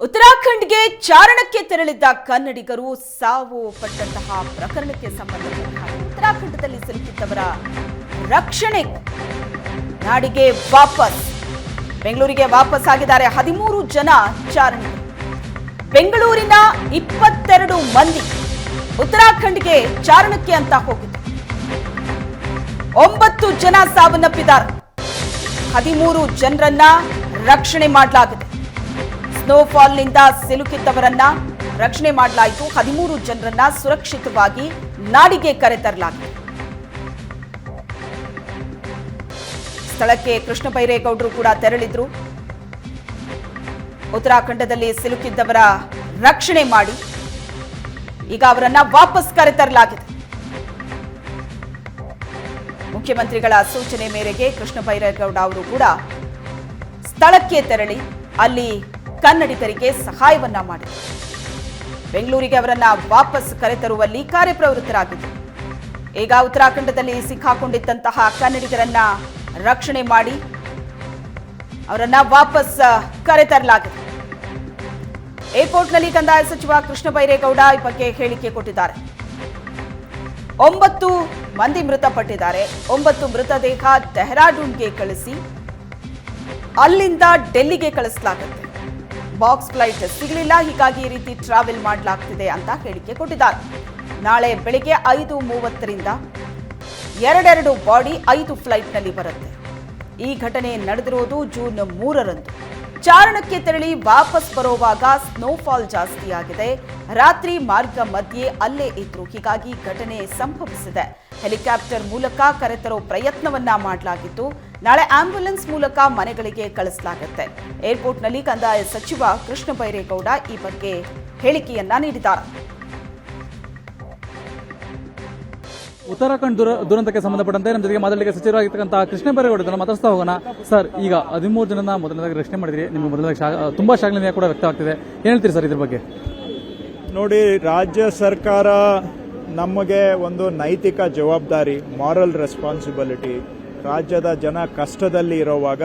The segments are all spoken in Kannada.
ಉತ್ತರಾಖಂಡ್ಗೆ ಚಾರಣಕ್ಕೆ ತೆರಳಿದ್ದ ಕನ್ನಡಿಗರು ಸಾವು ಪಟ್ಟಂತಹ ಪ್ರಕರಣಕ್ಕೆ ಸಂಬಂಧಪಟ್ಟ ಉತ್ತರಾಖಂಡದಲ್ಲಿ ಸಿಲುಕಿದ್ದವರ ರಕ್ಷಣೆ ನಾಡಿಗೆ ವಾಪಸ್ ಬೆಂಗಳೂರಿಗೆ ವಾಪಸ್ ಆಗಿದ್ದಾರೆ 13 ಜನ ಚಾರಣಿಗರು. ಬೆಂಗಳೂರಿನ 22 ಮಂದಿ ಉತ್ತರಾಖಂಡ್ಗೆ ಚಾರಣಕ್ಕೆ ಅಂತ ಹೋಗಿದ್ರು. 9 ಜನ ಸಾವನ್ನಪ್ಪಿದ್ದಾರೆ. 13 ಜನರನ್ನ ರಕ್ಷಣೆ ಮಾಡಲಾಗಿದೆ. ಸ್ನೋಫಾಲ್ನಿಂದ ಸಿಲುಕಿದ್ದವರನ್ನ ರಕ್ಷಣೆ ಮಾಡಲಾಯಿತು. 13 ಜನರನ್ನ ಸುರಕ್ಷಿತವಾಗಿ ನಾಡಿಗೆ ಕರೆತರಲಾಗಿದೆ. ಸ್ಥಳಕ್ಕೆ ಕೃಷ್ಣ ಬೈರೇಗೌಡರು ಕೂಡ ತೆರಳಿದ್ರು. ಉತ್ತರಾಖಂಡದಲ್ಲಿ ಸಿಲುಕಿದ್ದವರ ರಕ್ಷಣೆ ಮಾಡಿ ಈಗ ಅವರನ್ನ ವಾಪಸ್ ಕರೆತರಲಾಗಿದೆ. ಮುಖ್ಯಮಂತ್ರಿಗಳ ಸೂಚನೆ ಮೇರೆಗೆ ಕೃಷ್ಣ ಬೈರೇಗೌಡ ಅವರು ಕೂಡ ಸ್ಥಳಕ್ಕೆ ತೆರಳಿ ಅಲ್ಲಿ ಕನ್ನಡಿಗರಿಗೆ ಸಹಾಯವನ್ನ ಮಾಡಿದರು. ಬೆಂಗಳೂರಿಗೆ ಅವರನ್ನ ವಾಪಸ್ ಕರೆತರುವಲ್ಲಿ ಕಾರ್ಯಪ್ರವೃತ್ತರಾಗಿದ್ದರು. ಈಗ ಉತ್ತರಾಖಂಡದಲ್ಲಿ ಸಿಕ್ಕಾಕೊಂಡಿದ್ದಂತಹ ಕನ್ನಡಿಗರನ್ನ ರಕ್ಷಣೆ ಮಾಡಿ ಅವರನ್ನ ವಾಪಸ್ ಕರೆತರಲಾಗಿದೆ. ಏರ್ಪೋರ್ಟ್ನಲ್ಲಿ ಕಂದಾಯ ಸಚಿವ ಕೃಷ್ಣ ಬೈರೇಗೌಡ ಈ ಬಗ್ಗೆ ಹೇಳಿಕೆ ಕೊಟ್ಟಿದ್ದಾರೆ. 9 ಮಂದಿ ಮೃತಪಟ್ಟಿದ್ದಾರೆ. 9 ಮೃತದೇಹ ಡೆಹ್ರಾಡೂನ್ಗೆ ಕಳಿಸಿ ಅಲ್ಲಿಂದ ಡೆಲ್ಲಿಗೆ ಕಳಿಸಲಾಗುತ್ತೆ. ಬಾಕ್ಸ್ ಫ್ಲೈಟ್ ಸಿಗಲಿಲ್ಲ, ಹೀಗಾಗಿ ಈ ರೀತಿ ಟ್ರಾವೆಲ್ ಮಾಡಲಾಗ್ತಿದೆ ಅಂತ ಹೇಳಿಕೆ ಕೊಟ್ಟಿದ್ದಾರೆ. ನಾಳೆ ಬೆಳಿಗ್ಗೆ 5:30ರಿಂದ 2 ಬಾಡಿ 5 ಫ್ಲೈಟ್ನಲ್ಲಿ ಬರುತ್ತೆ. ಈ ಘಟನೆ ನಡೆದಿರುವುದು ಜೂನ್ 3ರಂದು. ಚಾರಣಕ್ಕೆ ತೆರಳಿ ವಾಪಸ್ ಬರುವಾಗ ಸ್ನೋಫಾಲ್ ಜಾಸ್ತಿ ಆಗಿದೆ. ರಾತ್ರಿ ಮಾರ್ಗ ಮಧ್ಯೆ ಅಲ್ಲೇ ಇದ್ರು, ಹೀಗಾಗಿ ಘಟನೆ ಸಂಭವಿಸಿದೆ. ಹೆಲಿಕಾಪ್ಟರ್ ಮೂಲಕ ಕರೆತರೋ ಪ್ರಯತ್ನವನ್ನ ಮಾಡಲಾಗಿತ್ತು. ನಾಳೆ ಆಂಬ್ಯುಲೆನ್ಸ್ ಮೂಲಕ ಮನೆಗಳಿಗೆ ಕಳಿಸಲಾಗುತ್ತೆ. ಏರ್ಪೋರ್ಟ್ನಲ್ಲಿ ಕಂದಾಯ ಸಚಿವ ಕೃಷ್ಣ ಬೈರೇಗೌಡ ಈ ಬಗ್ಗೆ ಹೇಳಿಕೆಯನ್ನ ನೀಡಿದ್ದಾರೆ. ಉತ್ತರಾಖಂಡ್ ದುರಂತಕ್ಕೆ ಸಂಬಂಧಪಟ್ಟಂತೆ ನಮ್ಮ ಜೊತೆಗೆ ಮಾತಾಡಲಿಕ್ಕೆ ಸಚಿವರಾಗಿರ್ತಕ್ಕಂಥ ಕೃಷ್ಣ ಬೈರೇಗೌಡ ಮಾತಾಡ್ತಾ ಹೋಗೋಣ. ಸರ್, ಈಗ 13 ಜನನ ಮೊದಲನೇದಾಗಿ ರಕ್ಷಣೆ ಮಾಡಿದ್ರಿ. ನಿಮಗೆ ಮೊದಲನೇದಾಗಿ ತುಂಬಾ ಶ್ಲಾಘನೆ ಕೂಡ ವ್ಯಕ್ತವಾಗ್ತಿದೆ. ಏನ್ ಹೇಳ್ತೀರಿ ಸರ್ ಇದ್ರ ಬಗ್ಗೆ? ನೋಡಿ, ರಾಜ್ಯ ಸರ್ಕಾರ ನಮಗೆ ಒಂದು ನೈತಿಕ ಜವಾಬ್ದಾರಿ, ಮಾರಲ್ ರೆಸ್ಪಾನ್ಸಿಬಿಲಿಟಿ. ರಾಜ್ಯದ ಜನ ಕಷ್ಟದಲ್ಲಿ ಇರೋವಾಗ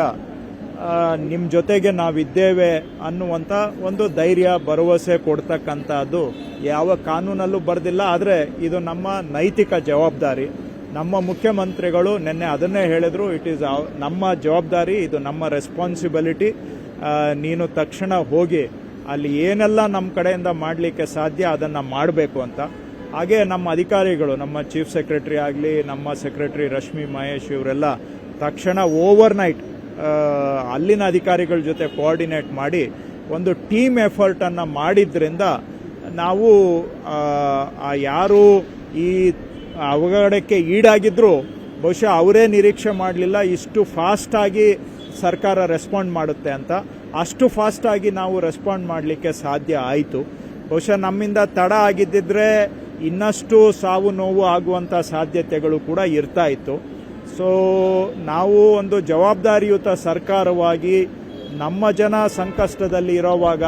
ನಿಮ್ಮ ಜೊತೆಗೆ ನಾವಿದ್ದೇವೆ ಅನ್ನುವಂಥ ಒಂದು ಧೈರ್ಯ, ಭರವಸೆ ಕೊಡ್ತಕ್ಕಂಥದ್ದು ಯಾವ ಕಾನೂನಲ್ಲೂ ಬರೆದಿಲ್ಲ. ಆದರೆ ಇದು ನಮ್ಮ ನೈತಿಕ ಜವಾಬ್ದಾರಿ. ನಮ್ಮ ಮುಖ್ಯಮಂತ್ರಿಗಳು ನಿನ್ನೆ ಅದನ್ನೇ ಹೇಳಿದ್ರು, ಇಟ್ ಈಸ್ ನಮ್ಮ ಜವಾಬ್ದಾರಿ, ಇದು ನಮ್ಮ ರೆಸ್ಪಾನ್ಸಿಬಿಲಿಟಿ. ನೀನು ತಕ್ಷಣ ಹೋಗಿ ಅಲ್ಲಿ ಏನೆಲ್ಲ ನಮ್ಮ ಕಡೆಯಿಂದ ಮಾಡಲಿಕ್ಕೆ ಸಾಧ್ಯ ಅದನ್ನು ಮಾಡಬೇಕು ಅಂತ. ಹಾಗೆ ನಮ್ಮ ಅಧಿಕಾರಿಗಳು, ನಮ್ಮ ಚೀಫ್ ಸೆಕ್ರೆಟರಿ ಆಗಲಿ, ನಮ್ಮ ಸೆಕ್ರೆಟರಿ ರಶ್ಮಿ ಮಹೇಶ್, ಇವರೆಲ್ಲ ತಕ್ಷಣ ಓವರ್ನೈಟ್ ಅಲ್ಲಿನ ಅಧಿಕಾರಿಗಳ ಜೊತೆ ಕೋಆರ್ಡಿನೇಟ್ ಮಾಡಿ ಒಂದು ಟೀಮ್ ಎಫರ್ಟನ್ನು ಮಾಡಿದ್ರಿಂದ ನಾವು ಯಾರು ಈ ಅವಘಡಕ್ಕೆ ಈಡಾಗಿದ್ರು ಬಹುಶಃ ಅವರೇ ನಿರೀಕ್ಷೆ ಮಾಡಲಿಲ್ಲ ಇಷ್ಟು ಫಾಸ್ಟಾಗಿ ಸರ್ಕಾರ ರೆಸ್ಪಾಂಡ್ ಮಾಡುತ್ತೆ ಅಂತ. ಅಷ್ಟು ಫಾಸ್ಟಾಗಿ ನಾವು ರೆಸ್ಪಾಂಡ್ ಮಾಡಲಿಕ್ಕೆ ಸಾಧ್ಯ ಆಯಿತು. ಬಹುಶಃ ನಮ್ಮಿಂದ ತಡ ಆಗಿದ್ದಿದ್ರೆ ಇನ್ನಷ್ಟು ಸಾವು ನೋವು ಆಗುವಂಥ ಸಾಧ್ಯತೆಗಳು ಕೂಡ ಇರ್ತಾ ಇತ್ತು. ಸೊ ನಾವು ಒಂದು ಜವಾಬ್ದಾರಿಯುತ ಸರ್ಕಾರವಾಗಿ ನಮ್ಮ ಜನ ಸಂಕಷ್ಟದಲ್ಲಿ ಇರೋವಾಗ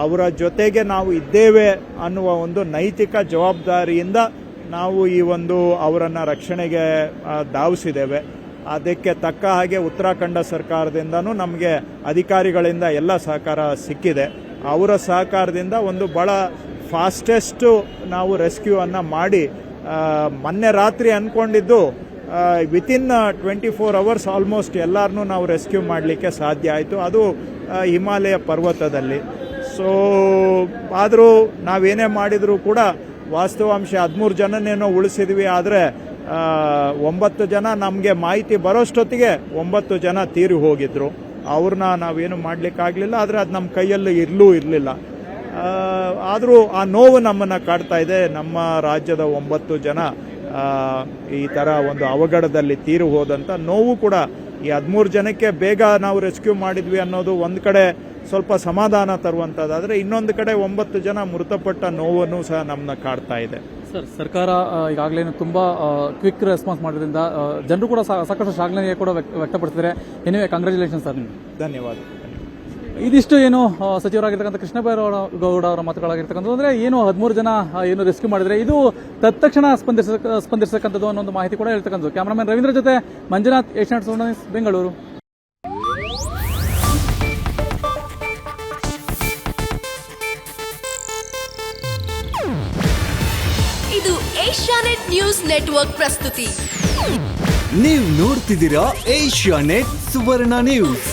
ಅವರ ಜೊತೆಗೆ ನಾವು ಇದ್ದೇವೆ ಅನ್ನುವ ಒಂದು ನೈತಿಕ ಜವಾಬ್ದಾರಿಯಿಂದ ನಾವು ಈ ಒಂದು ಅವರನ್ನು ರಕ್ಷಣೆಗೆ ಧಾವಿಸಿದ್ದೇವೆ. ಅದಕ್ಕೆ ತಕ್ಕ ಹಾಗೆ ಉತ್ತರಾಖಂಡ ಸರ್ಕಾರದಿಂದನೂ ನಮಗೆ ಅಧಿಕಾರಿಗಳಿಂದ ಎಲ್ಲ ಸಹಕಾರ ಸಿಕ್ಕಿದೆ. ಅವರ ಸಹಕಾರದಿಂದ ಒಂದು ಬಹಳ ಫಾಸ್ಟೆಸ್ಟು ನಾವು ರೆಸ್ಕ್ಯೂ ಅನ್ನು ಮಾಡಿ ಮೊನ್ನೆ ರಾತ್ರಿ ಅಂದ್ಕೊಂಡಿದ್ದು ವಿತಿನ್ 24 ಅವರ್ಸ್ ಆಲ್ಮೋಸ್ಟ್ ಎಲ್ಲರನ್ನೂ ನಾವು ರೆಸ್ಕ್ಯೂ ಮಾಡಲಿಕ್ಕೆ ಸಾಧ್ಯ ಆಯಿತು. ಅದು ಹಿಮಾಲಯ ಪರ್ವತದಲ್ಲಿ. ಸೊ ಆದರೂ ನಾವೇನೇ ಮಾಡಿದರೂ ಕೂಡ ವಾಸ್ತವಾಂಶ 13 ಜನನೇನೋ ಉಳಿಸಿದ್ವಿ. ಆದರೆ 9 ಜನ ನಮಗೆ ಮಾಹಿತಿ ಬರೋಷ್ಟೊತ್ತಿಗೆ 9 ಜನ ತೀರಿ ಹೋಗಿದ್ರು. ಅವ್ರನ್ನ ನಾವೇನು ಮಾಡಲಿಕ್ಕಾಗಲಿಲ್ಲ. ಆದರೆ ಅದು ನಮ್ಮ ಕೈಯಲ್ಲಿ ಇರಲಿಲ್ಲ. ಆದರೂ ಆ ನೋವು ನಮ್ಮನ್ನು ಕಾಡ್ತಾ ಇದೆ. ನಮ್ಮ ರಾಜ್ಯದ 9 ಜನ ಈ ಥರ ಒಂದು ಅವಘಡದಲ್ಲಿ ತೀರು ಹೋದಂಥ ನೋವು ಕೂಡ ಈ 13 ಜನಕ್ಕೆ ಬೇಗ ನಾವು ರೆಸ್ಕ್ಯೂ ಮಾಡಿದ್ವಿ ಅನ್ನೋದು ಒಂದು ಕಡೆ ಸ್ವಲ್ಪ ಸಮಾಧಾನ ತರುವಂಥದ್ದಾದರೆ, ಇನ್ನೊಂದು ಕಡೆ 9 ಜನ ಮೃತಪಟ್ಟ ನೋವನ್ನು ಸಹ ನಮ್ಮನ್ನ ಕಾಡ್ತಾ ಇದೆ. ಸರ್, ಸರ್ಕಾರ ಈಗಾಗಲೇ ತುಂಬಾ ಕ್ವಿಕ್ ರೆಸ್ಪಾನ್ಸ್ ಮಾಡೋದ್ರಿಂದ ಜನರು ಕೂಡ ಸಾಕಷ್ಟು ಶ್ಲಾಘನೆ ಕೂಡ ವ್ಯಕ್ತಪಡಿಸಿದ್ದಾರೆ. Anyway, congratulation sir. ನಿಮ್ಗೆ ಧನ್ಯವಾದ. ಇದಿಷ್ಟು ಏನು ಸಚಿವರಾಗಿರ್ತಕ್ಕಂಥ ಕೃಷ್ಣ ಬೈರೇಗೌಡ ಅವರ ಮಾತುಗಳಾಗಿರ್ತಕ್ಕಂಥದ್ದು. ಅಂದ್ರೆ ಏನು 13 ಜನ ಏನು ರೆಸ್ಕ್ಯೂ ಮಾಡಿದ್ರೆ ಇದು ತತ್ಕ್ಷಣ ಸ್ಪಂದಿಸತಕ್ಕಂಥದ್ದು ಅನ್ನೋ ಒಂದು ಮಾಹಿತಿ ಕೂಡ ಹೇಳ್ತಕ್ಕಂಥದ್ದು. ಕ್ಯಾಮರಾಮನ್ ರವೀಂದ್ರ ಜೊತೆ Manjunath, Asianet Suvarna news, Bengaluru. Asianet news network ಪ್ರಸ್ತುತಿ. ನೀವು ನೋಡ್ತಿದ್ದೀರಾ ಏಷ್ಯಾನೆಟ್ ಸುವರ್ಣ ನ್ಯೂಸ್.